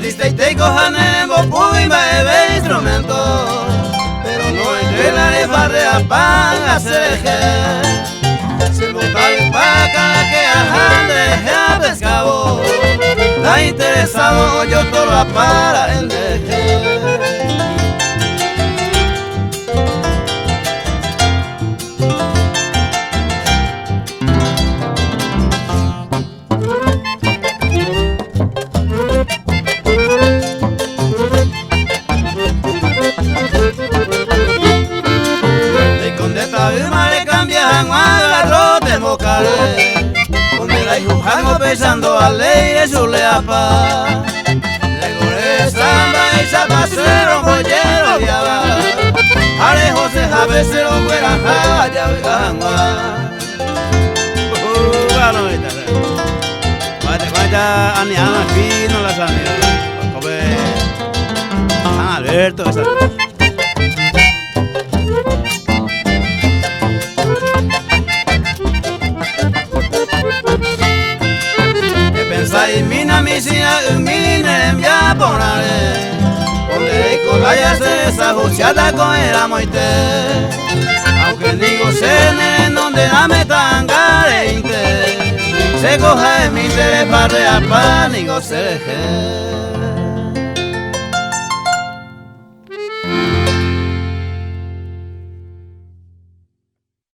viste y te cojanen bopu y bebe instrumento, pero no entre la de barrea pan hacer se lo tal paca que ajande a pescado, está interesado yo todo para el deje. Pensando a ley de su leapa, le gore samba y zapacero, joyero y aba, alejo se jabe se lo fuera jaya vigangua. Bueno, vaya aniana aquí no las aniana, come San Alberto esa. Y mina misina mine ya ponare donde con la ya se sajuciada con el amoite aunque digo sene donde la metangareinte se coge mi interés para reapar digo se